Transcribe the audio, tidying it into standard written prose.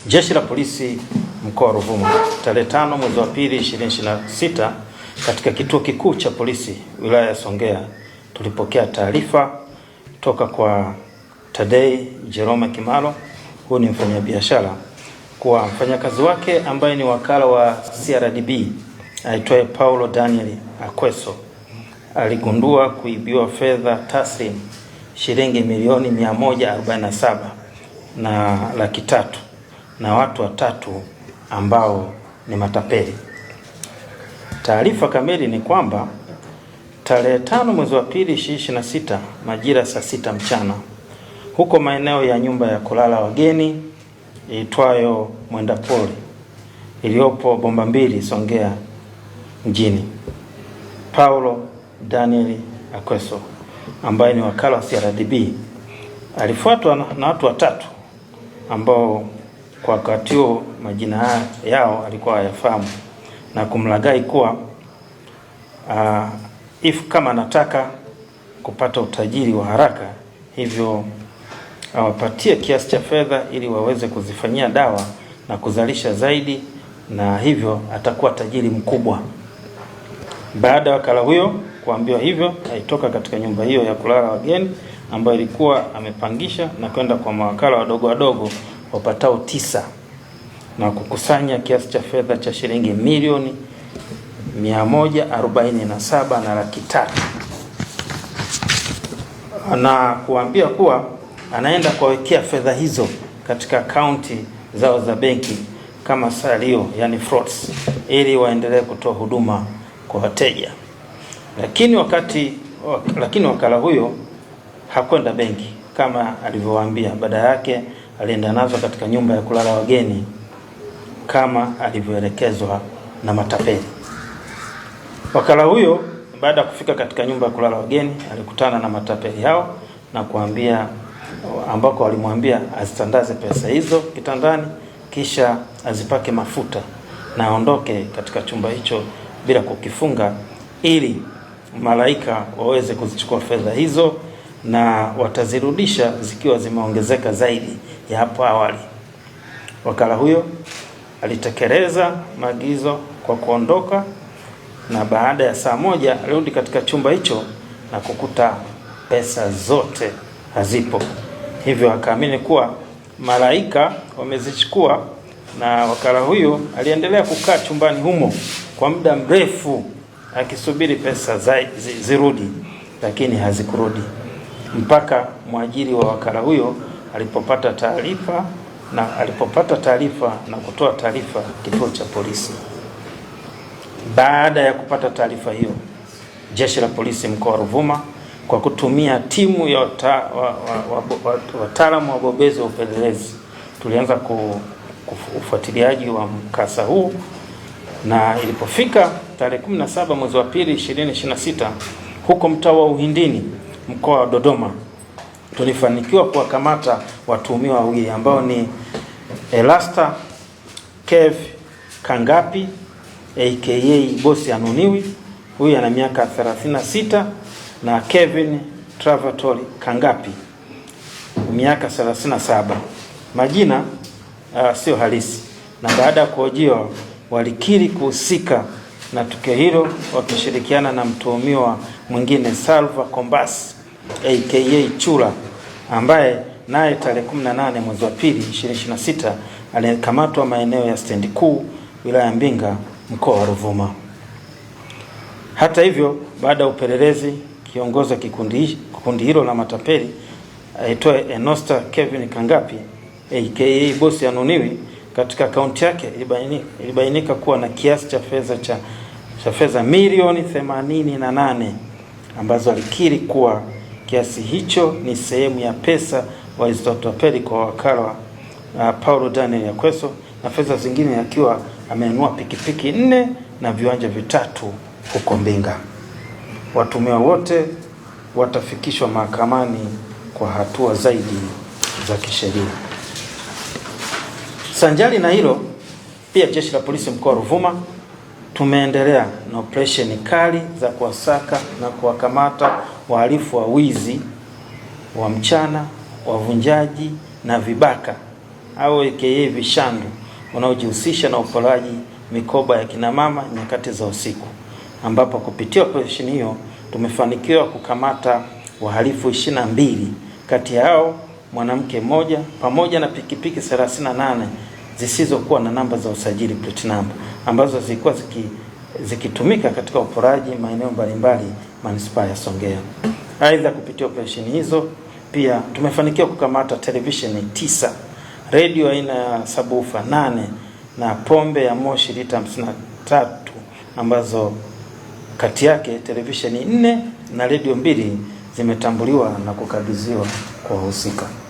Jeshi la Polisi mkoa wa Ruvuma tarehe 5 mwezi wa pili 2026 katika kituo kikuu cha polisi wilaya ya Songea tulipokea taarifa toka kwa Tadei Jerome Kimalo, huyu ni mfanyabiashara, kwa mfanyakazi wake ambaye ni wakala wa CRDB aitwaye Paulo Daniel Akweso aligundua kuibiwa fedha taslim shilingi milioni 147 na laki tatu na watu watatu ambao ni matapeli. Taarifa kamili ni kwamba tarehe 5 mwezi wa pili 2026 majira saa 6 mchana huko maeneo ya nyumba ya kulala wageni iitwayo Mwenda Pori iliyopo Bomba Mbili Songea mjini, Paulo Daniel Akweso ambaye ni wakala wa CRDB alifuatwa na watu watatu ambao kwa wakati huo majina yao alikuwa hayafahamu na kumlaghai kuwa kama anataka kupata utajiri wa haraka, hivyo awapatie kiasi cha fedha ili waweze kuzifanyia dawa na kuzalisha zaidi, na hivyo atakuwa tajiri mkubwa. Baada ya wakala huyo kuambiwa hivyo, alitoka katika nyumba hiyo ya kulala wageni ambayo ilikuwa amepangisha na kwenda kwa mawakala wadogo wapatao 9 na kukusanya kiasi cha fedha cha shilingi milioni 147 na laki tatu, na kuambia kuwa anaenda kuwekea fedha hizo katika akaunti zao za benki kama salio, yani frauds, ili waendelee kutoa huduma kwa wateja. Lakini wakala huyo hakwenda benki kama alivyowaambia, baada yake alienda nazo katika nyumba ya kulala wageni kama alivyoelekezwa na matapeli. Wakala huyo baada ya kufika katika nyumba ya kulala wageni alikutana na matapeli hao na kuambia, ambako walimwambia azitandaze pesa hizo kitandani kisha azipake mafuta na aondoke katika chumba hicho bila kukifunga, ili malaika waweze kuzichukua fedha hizo na watazirudisha zikiwa zimeongezeka zaidi ya hapo awali. Wakala huyo alitekeleza maagizo kwa kuondoka, na baada ya saa moja alirudi katika chumba hicho na kukuta pesa zote hazipo. Hivyo akaamini kuwa malaika wamezichukua, na wakala huyo aliendelea kukaa chumbani humo kwa muda mrefu akisubiri pesa zirudi, lakini hazikurudi mpaka mwajiri wa wakala huyo alipopata taarifa na kutoa taarifa kituo cha polisi. Baada ya kupata taarifa hiyo, Jeshi la Polisi mkoa wa Ruvuma kwa kutumia timu ya wataalamu wabobezi wa upelelezi tulianza ufuatiliaji wa mkasa huu, na ilipofika tarehe 17 mwezi wa pili 2026 huko mtaa wa Uhindini mkoa wa Dodoma tulifanikiwa kuwakamata watuhumiwa wawili ambao ni Elasta Kev Kangapi aka Bosi Anuniwi, huyu ana miaka 36, na Kevin Travatori Kangapi miaka 37. Majina sio halisi, na baada ya kuhojiwa walikiri kuhusika na tukio hilo wakishirikiana na mtuhumiwa mwingine Salva Kombas aka Chula, ambaye naye tarehe 18 mwezi wa pili 2026 alikamatwa maeneo ya stendi kuu wilaya ya Mbinga mkoa wa Ruvuma. Hata hivyo, baada ya upelelezi, kiongozi wa kikundi hilo la matapeli aitwaye Enosta Kevin Kangapi aka Bosi Anuniwi, katika akaunti yake ilibainika kuwa na kiasi cha fedha milioni 88 ambazo alikiri kuwa kiasi hicho ni sehemu ya pesa walizotapeli kwa wakala Paulo Daniel Akweso, na fedha zingine akiwa amenunua pikipiki 4 na viwanja 3 huko Mbinga. Watuhumiwa wote watafikishwa mahakamani kwa hatua zaidi za kisheria. Sanjali na hilo, pia Jeshi la Polisi mkoa wa Ruvuma tumeendelea na operesheni kali za kuwasaka na kuwakamata wahalifu wa wizi wa mchana, wavunjaji na vibaka au aka vishandu wanaojihusisha na uporaji mikoba ya kina mama nyakati za usiku, ambapo kupitia operesheni hiyo tumefanikiwa kukamata wahalifu 22, kati yao mwanamke mmoja pamoja na pikipiki 38 zisizokuwa na namba za usajili plate number, ambazo zilikuwa zikitumika katika uporaji maeneo mbalimbali manispaa ya Songea. Aidha, kupitia operesheni hizo pia tumefanikiwa kukamata televisheni 9, radio aina ya sabufa 8 na pombe ya moshi lita 53, ambazo kati yake televisheni 4 na radio 2 zimetambuliwa na kukabidhiwa kwa wahusika.